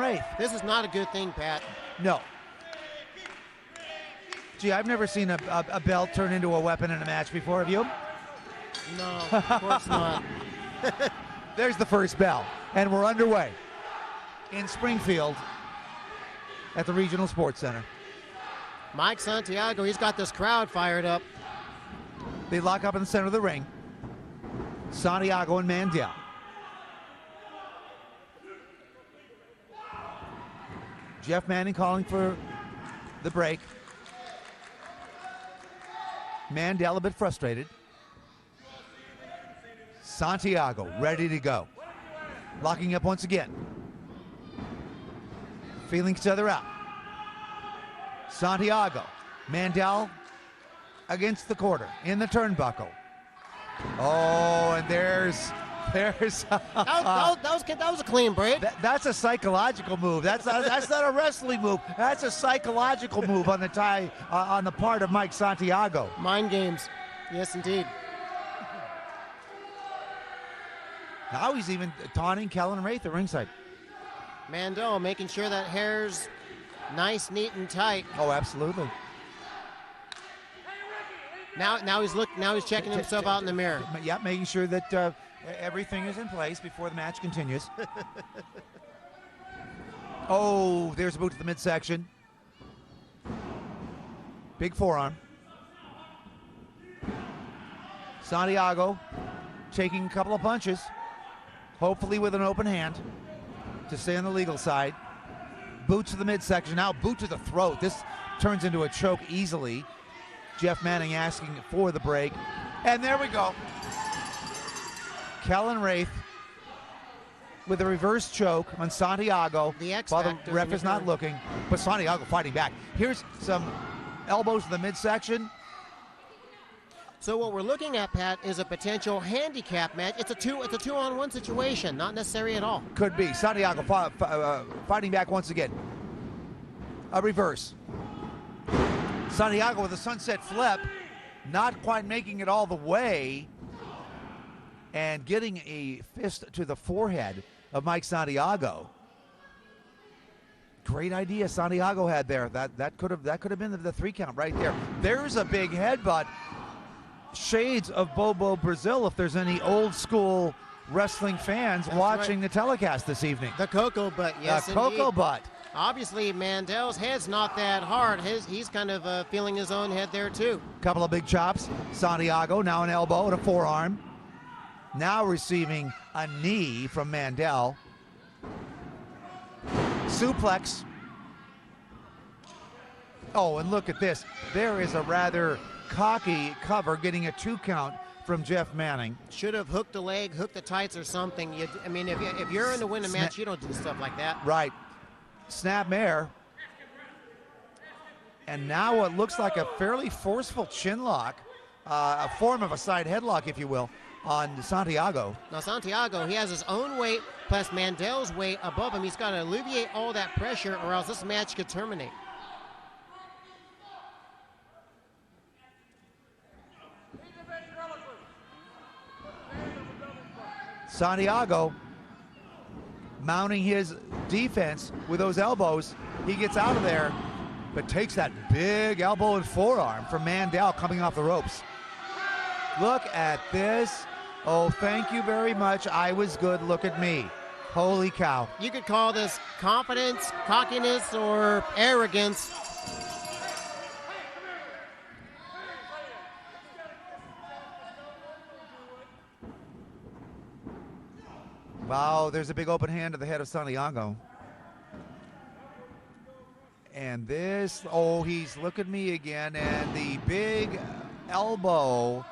Raith. This is not a good thing, Pat. No. Gee, I've never seen a belt turn into a weapon in a match before, have you? No, of course not. There's the first bell, and we're underway in Springfield at the Regional Sports Center. Mike Santiago, he's got this crowd fired up. They lock up in the center of the ring. Santiago and Mandel. Jeff Manning calling for the break. Mandel a bit frustrated. Santiago ready to go. Locking up once again. Feeling each other out. Santiago. Mandel against the quarter in the turnbuckle. Oh, and there's that was a clean break. That's a psychological move. That's not a wrestling move. That's a psychological move on the on the part of Mike Santiago. Mind games. Yes, indeed. Now he's even taunting Kellen Raith at ringside. Mandel making sure that hair's nice, neat, and tight. Oh, absolutely. Now he's checking himself out in the mirror. Yeah, making sure that everything is in place before the match continues. Oh, there's a boot to the midsection. Big forearm. Santiago taking a couple of punches, hopefully with an open hand to stay on the legal side. Boot to the midsection, now boot to the throat. This turns into a choke easily. Jeff Manning asking for the break. And there we go. Kellen Raith with a reverse choke on Santiago. The X while the factor ref is not looking, but Santiago fighting back. Here's some elbows to the midsection. So what we're looking at, Pat, is a potential handicap match. It's a two-on-one situation, not necessary at all. Could be. Santiago fighting back once again. A reverse. Santiago with a sunset flip, not quite making it all the way, and getting a fist to the forehead of Mike Santiago. Great idea Santiago had there. That could have been the 3 count right there. There's a big headbutt. Shades of Bobo Brazil if there's any old school wrestling fans watching the telecast this evening. The Cocoa Butt, yes, the Cocoa Butt. Obviously, Mandel's head's not that hard. He's kind of feeling his own head there, too. Couple of big chops. Santiago, now an elbow and a forearm. Now receiving a knee from Mandel. Suplex. Oh, and look at this. There is a rather cocky cover getting a 2 count from Jeff Manning. Should have hooked the leg, hooked the tights or something. If you're in to win a match, you don't do stuff like that. Right. Snap mare. And now what looks like a fairly forceful chin lock, a form of a side headlock, if you will, on Santiago. Now Santiago, he has his own weight plus Mandel's weight above him. He's got to alleviate all that pressure or else this match could terminate. Santiago mounting his defense with those elbows. He gets out of there, but takes that big elbow and forearm from Mandel coming off the ropes. Look at this. Oh, thank you very much. I was good. Look at me. Holy cow. You could call this confidence, cockiness, or arrogance. Wow, there's a big open hand to the head of Santiago. And this, oh, he's looking at me again, and the big elbow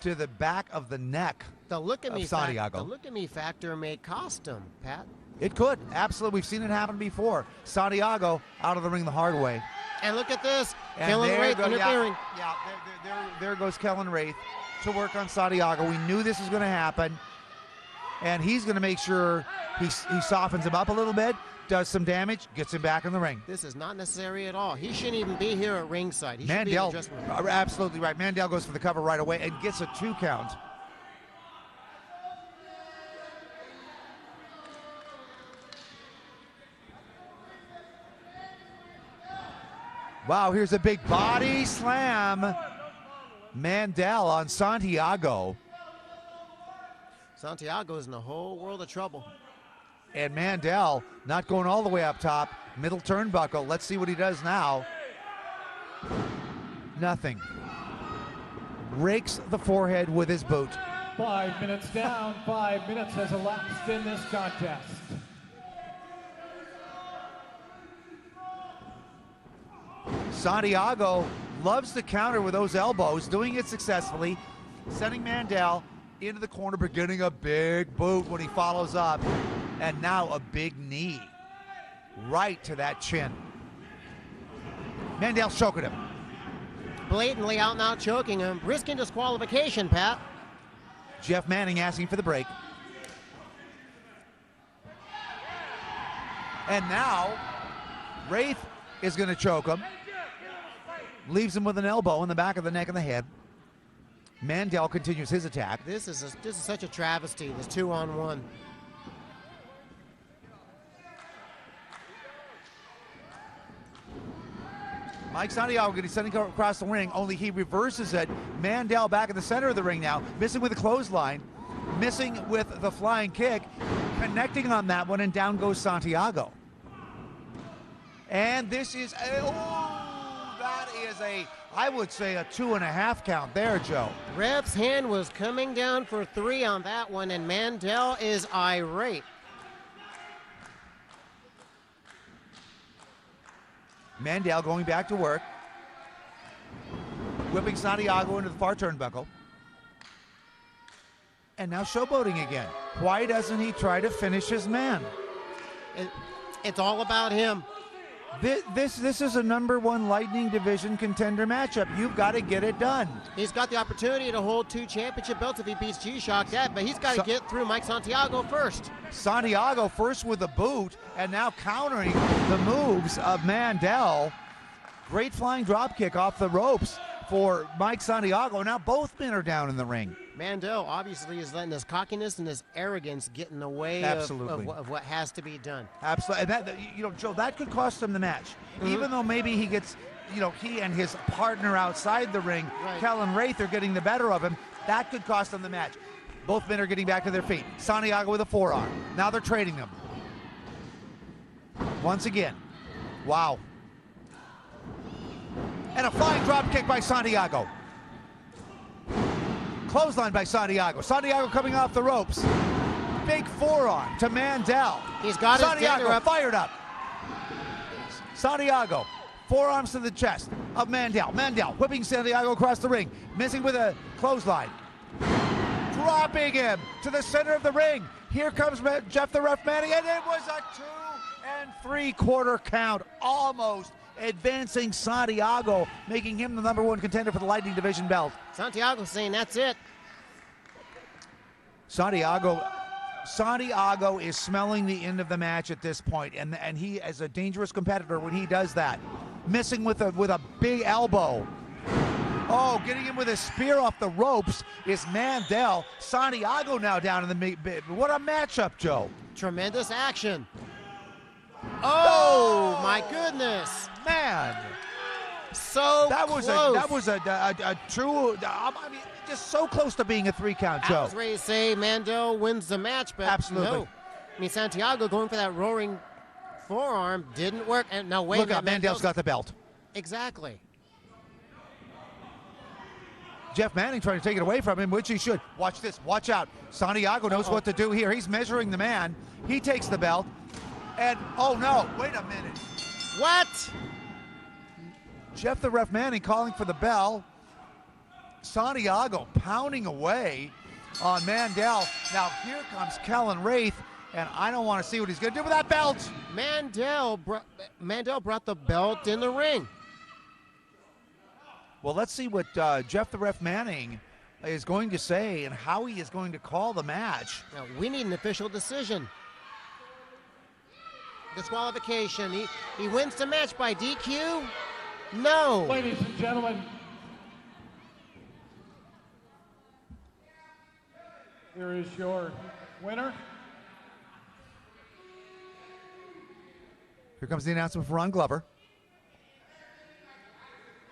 to the back of the neck the look at of me Santiago. The look at me factor may cost him, Pat. It could, absolutely. We've seen it happen before. Santiago out of the ring the hard way. And look at this, And Kellen Raith interfering. There goes Kellen Raith to work on Santiago. We knew this was going to happen. And he's going to make sure he softens him up a little bit, does some damage, gets him back in the ring. This is not necessary at all. He shouldn't even be here at ringside. He should Mandel, be in the dressing room. absolutely right. Mandel goes for the cover right away and gets a 2 count. Wow, here's a big body slam. Mandel on Santiago. Santiago's in a whole world of trouble. And Mandel not going all the way up top. Middle turnbuckle. Let's see what he does now. Nothing. Rakes the forehead with his boot. 5 minutes down. 5 minutes has elapsed in this contest. Santiago loves to counter with those elbows, doing it successfully, sending Mandel into the corner, but getting a big boot when he follows up. And now a big knee right to that chin. Mandel's choking him. Blatantly out and out choking him, risking disqualification, Pat. Jeff Manning asking for the break. And now Wraith is going to choke him. Leaves him with an elbow in the back of the neck and the head. Mandel continues his attack. This is such a travesty, this 2-on-1. Mike Santiago getting sending across the ring, only he reverses it. Mandel back in the center of the ring now, missing with the clothesline, missing with the flying kick, connecting on that one, and down goes Santiago. And this is, that is I would say a 2.5 count there, Joe. Ref's hand was coming down for 3 on that one, and Mandel is irate. Mandel going back to work, whipping Santiago into the far turnbuckle. And now showboating again. Why doesn't he try to finish his man? It's all about him. This is a #1 Lightning Division contender matchup. You've got to get it done. He's got the opportunity to hold 2 championship belts if he beats G-Shock Dad, but he's got to get through Mike Santiago first. Santiago first with the boot, and now countering the moves of Mandel. Great flying drop kick off the ropes for Mike Santiago. Now both men are down in the ring. Mandel obviously is letting his cockiness and his arrogance get in the way of what has to be done. Absolutely. And that, Joe, that could cost him the match. Even though maybe he gets, he and his partner outside the ring, Right. Kellen Wraith, are getting the better of him. That could cost him the match. Both men are getting back to their feet. Santiago with a forearm. Now they're trading them. Once again. Wow. And a flying drop kick by Santiago. Clothesline by Santiago. Santiago coming off the ropes. Big forearm to Mandel. He's got his Santiago up. fired up. Santiago, forearms to the chest of Mandel. Mandel whipping Santiago across the ring, missing with a clothesline. Dropping him to the center of the ring. Here comes Jeff the Ref Manning, and it was a 2 3/4 count, almost advancing Santiago, making him the #1 contender for the Lightning Division belt. Santiago's saying that's it. Santiago is smelling the end of the match at this point, and he is a dangerous competitor when he does that. Missing with a big elbow. Oh, getting him with a spear off the ropes is Mandel. Santiago now down in the mid. What a matchup, Joe. Tremendous action. Oh, my goodness. Man. So That close. was a true, I mean, just so close to being a 3 count, I Joe. was ready to say Mandel wins the match, but Absolutely. no. I mean, Santiago going for that roaring forearm didn't work. And now wait a Look minute, out, Mandel's got the belt. Exactly. Jeff Manning trying to take it away from him, which he should. Watch this, watch out. Santiago knows what to do here. He's measuring the man. He takes the belt. And, oh no, wait a minute. What? Jeff the Ref Manning calling for the bell. Santiago pounding away on Mandel. Now here comes Kellen Wraith, and I don't want to see what he's going to do with that belt. Mandel brought the belt in the ring. Well, let's see what Jeff the Ref Manning is going to say and how he is going to call the match. Now, we need an official decision. Disqualification. He wins the match by DQ? No. Ladies and gentlemen, here is your winner. Here comes the announcement for Ron Glover.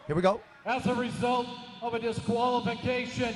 Here we go. As a result of a disqualification,